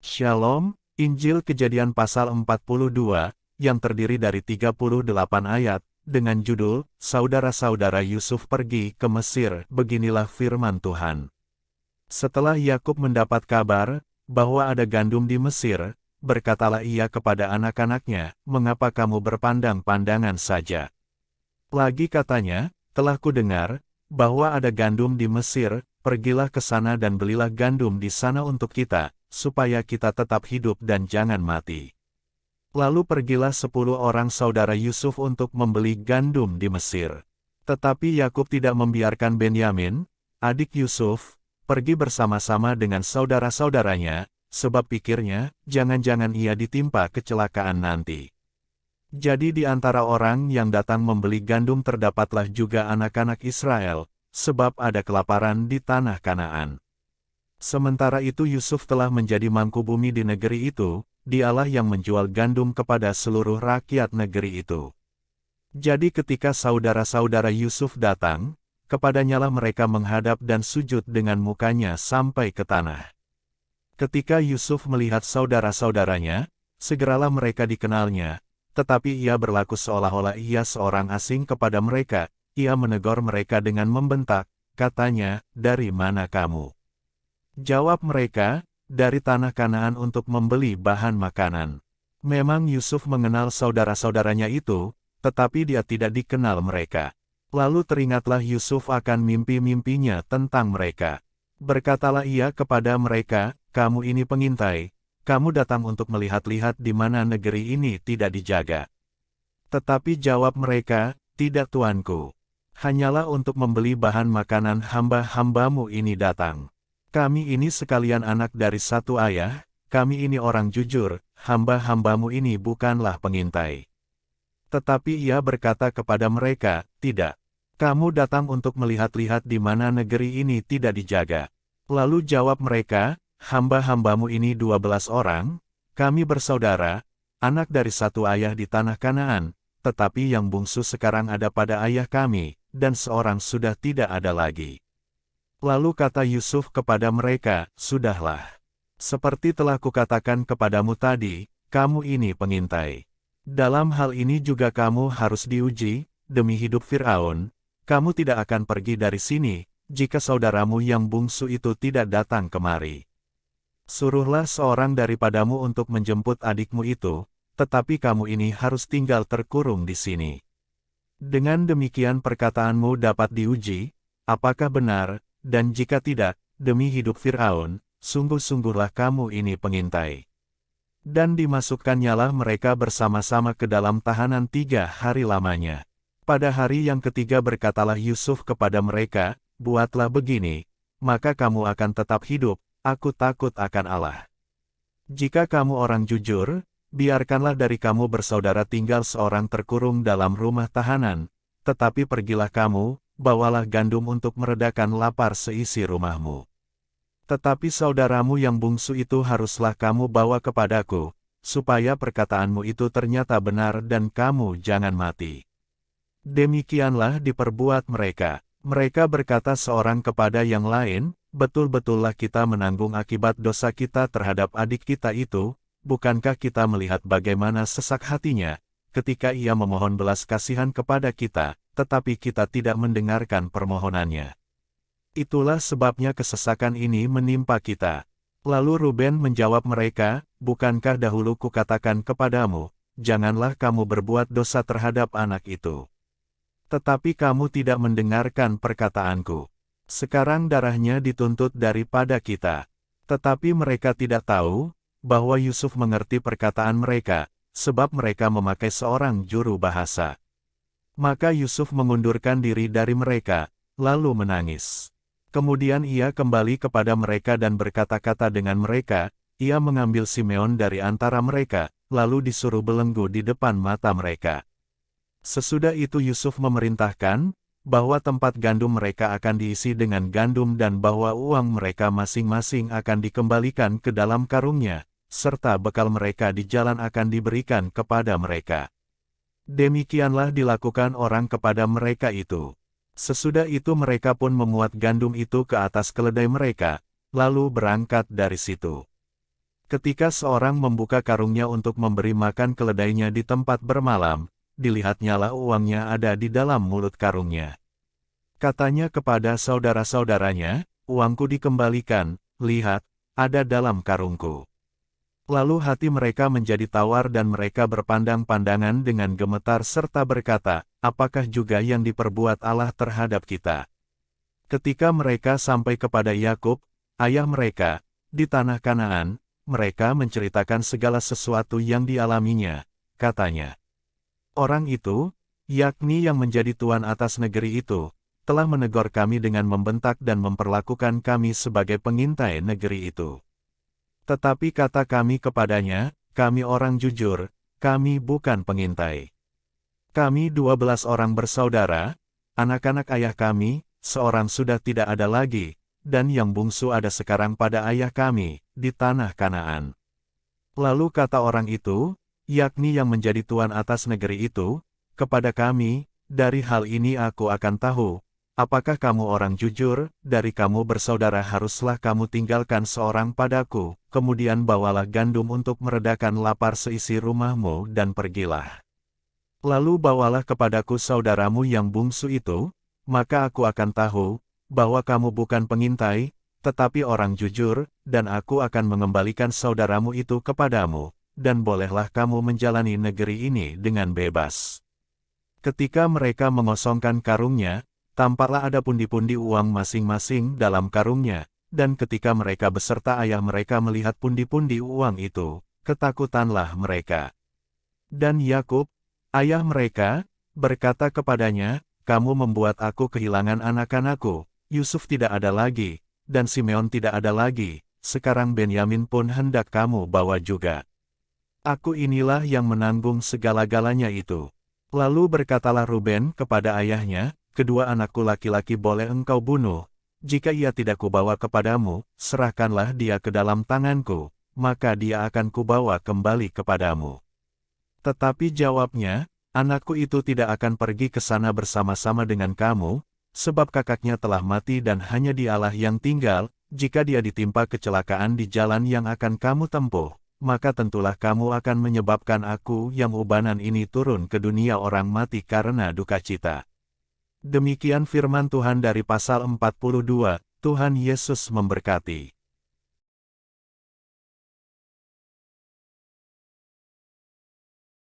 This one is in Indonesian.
Shalom, Injil Kejadian pasal 42, yang terdiri dari 38 ayat, dengan judul, Saudara-saudara Yusuf pergi ke Mesir, beginilah firman Tuhan. Setelah Yakub mendapat kabar, bahwa ada gandum di Mesir, berkatalah ia kepada anak-anaknya, mengapa kamu berpandang-pandangan saja? Lagi katanya, telah kudengar, bahwa ada gandum di Mesir, pergilah ke sana dan belilah gandum di sana untuk kita, supaya kita tetap hidup dan jangan mati. Lalu pergilah 10 orang saudara Yusuf untuk membeli gandum di Mesir. Tetapi Yakub tidak membiarkan Benyamin, adik Yusuf, pergi bersama-sama dengan saudara-saudaranya, sebab pikirnya, jangan-jangan ia ditimpa kecelakaan nanti. Jadi di antara orang yang datang membeli gandum terdapatlah juga anak-anak Israel, sebab ada kelaparan di tanah Kanaan. Sementara itu Yusuf telah menjadi mangkubumi di negeri itu, dialah yang menjual gandum kepada seluruh rakyat negeri itu. Jadi ketika saudara-saudara Yusuf datang, kepadanyalah mereka menghadap dan sujud dengan mukanya sampai ke tanah. Ketika Yusuf melihat saudara-saudaranya, segeralah mereka dikenalnya, tetapi ia berlaku seolah-olah ia seorang asing kepada mereka. Ia menegur mereka dengan membentak, katanya, "Dari mana kamu?" Jawab mereka, "Dari tanah Kanaan untuk membeli bahan makanan." Memang Yusuf mengenal saudara-saudaranya itu, tetapi dia tidak dikenal mereka. Lalu teringatlah Yusuf akan mimpi-mimpinya tentang mereka. Berkatalah ia kepada mereka, "Kamu ini pengintai, kamu datang untuk melihat-lihat di mana negeri ini tidak dijaga." Tetapi jawab mereka, "Tidak tuanku. Hanyalah untuk membeli bahan makanan hamba-hambamu ini datang. Kami ini sekalian anak dari satu ayah, kami ini orang jujur, hamba-hambamu ini bukanlah pengintai." Tetapi ia berkata kepada mereka, "Tidak. Kamu datang untuk melihat-lihat di mana negeri ini tidak dijaga." Lalu jawab mereka, "Hamba-hambamu ini 12 orang, kami bersaudara, anak dari satu ayah di tanah Kanaan, tetapi yang bungsu sekarang ada pada ayah kami, dan seorang sudah tidak ada lagi." Lalu kata Yusuf kepada mereka, "Sudahlah. Seperti telah kukatakan kepadamu tadi, kamu ini pengintai. Dalam hal ini juga kamu harus diuji, demi hidup Fir'aun, kamu tidak akan pergi dari sini, jika saudaramu yang bungsu itu tidak datang kemari. Suruhlah seorang daripadamu untuk menjemput adikmu itu, tetapi kamu ini harus tinggal terkurung di sini. Dengan demikian perkataanmu dapat diuji, apakah benar, dan jika tidak, demi hidup Fir'aun, sungguh-sungguhlah kamu ini pengintai." Dan dimasukkannya mereka bersama-sama ke dalam tahanan 3 hari lamanya. Pada hari yang ketiga berkatalah Yusuf kepada mereka, "Buatlah begini, maka kamu akan tetap hidup, aku takut akan Allah. Jika kamu orang jujur, biarkanlah dari kamu bersaudara tinggal seorang terkurung dalam rumah tahanan, tetapi pergilah kamu, bawalah gandum untuk meredakan lapar seisi rumahmu. Tetapi saudaramu yang bungsu itu haruslah kamu bawa kepadaku, supaya perkataanmu itu ternyata benar dan kamu jangan mati." Demikianlah diperbuat mereka. Mereka berkata seorang kepada yang lain, "Betul-betullah kita menanggung akibat dosa kita terhadap adik kita itu, bukankah kita melihat bagaimana sesak hatinya, ketika ia memohon belas kasihan kepada kita, tetapi kita tidak mendengarkan permohonannya. Itulah sebabnya kesesakan ini menimpa kita." Lalu Ruben menjawab mereka, "Bukankah dahulu kukatakan kepadamu, janganlah kamu berbuat dosa terhadap anak itu? Tetapi kamu tidak mendengarkan perkataanku. Sekarang darahnya dituntut daripada kita." Tetapi mereka tidak tahu, bahwa Yusuf mengerti perkataan mereka, sebab mereka memakai seorang juru bahasa. Maka Yusuf mengundurkan diri dari mereka, lalu menangis. Kemudian ia kembali kepada mereka dan berkata-kata dengan mereka, ia mengambil Simeon dari antara mereka, lalu disuruh belenggu di depan mata mereka. Sesudah itu Yusuf memerintahkan, bahwa tempat gandum mereka akan diisi dengan gandum dan bahwa uang mereka masing-masing akan dikembalikan ke dalam karungnya, serta bekal mereka di jalan akan diberikan kepada mereka. Demikianlah dilakukan orang kepada mereka itu. Sesudah itu mereka pun memuat gandum itu ke atas keledai mereka, lalu berangkat dari situ. Ketika seorang membuka karungnya untuk memberi makan keledainya di tempat bermalam, dilihatnyalah uangnya ada di dalam mulut karungnya. Katanya kepada saudara-saudaranya, "Uangku dikembalikan, lihat, ada dalam karungku." Lalu hati mereka menjadi tawar dan mereka berpandang-pandangan dengan gemetar serta berkata, "Apakah juga yang diperbuat Allah terhadap kita?" Ketika mereka sampai kepada Yakub, ayah mereka, di tanah Kanaan, mereka menceritakan segala sesuatu yang dialaminya. Katanya, "Orang itu, yakni yang menjadi tuan atas negeri itu, telah menegur kami dengan membentak dan memperlakukan kami sebagai pengintai negeri itu. Tetapi kata kami kepadanya, kami orang jujur, kami bukan pengintai. Kami 12 orang bersaudara, anak-anak ayah kami, seorang sudah tidak ada lagi, dan yang bungsu ada sekarang pada ayah kami, di tanah Kanaan." Lalu kata orang itu, yakni yang menjadi tuan atas negeri itu, kepada kami, "Dari hal ini aku akan tahu, apakah kamu orang jujur, dari kamu bersaudara haruslah kamu tinggalkan seorang padaku, kemudian bawalah gandum untuk meredakan lapar seisi rumahmu dan pergilah. Lalu bawalah kepadaku saudaramu yang bungsu itu, maka aku akan tahu, bahwa kamu bukan pengintai, tetapi orang jujur, dan aku akan mengembalikan saudaramu itu kepadamu, dan bolehlah kamu menjalani negeri ini dengan bebas." Ketika mereka mengosongkan karungnya, tampaklah ada pundi-pundi uang masing-masing dalam karungnya, dan ketika mereka beserta ayah mereka melihat pundi-pundi uang itu, ketakutanlah mereka. Dan Yakub, ayah mereka, berkata kepadanya, "Kamu membuat aku kehilangan anak-anakku, Yusuf tidak ada lagi, dan Simeon tidak ada lagi, sekarang Benyamin pun hendak kamu bawa juga. Aku inilah yang menanggung segala-galanya itu." Lalu berkatalah Ruben kepada ayahnya, "Kedua anakku laki-laki boleh engkau bunuh, jika ia tidak kubawa kepadamu, serahkanlah dia ke dalam tanganku, maka dia akan kubawa kembali kepadamu." Tetapi jawabnya, "Anakku itu tidak akan pergi ke sana bersama-sama dengan kamu, sebab kakaknya telah mati dan hanya dialah yang tinggal, jika dia ditimpa kecelakaan di jalan yang akan kamu tempuh, maka tentulah kamu akan menyebabkan aku yang ubanan ini turun ke dunia orang mati karena duka cita." Demikian firman Tuhan dari pasal 42, Tuhan Yesus memberkati.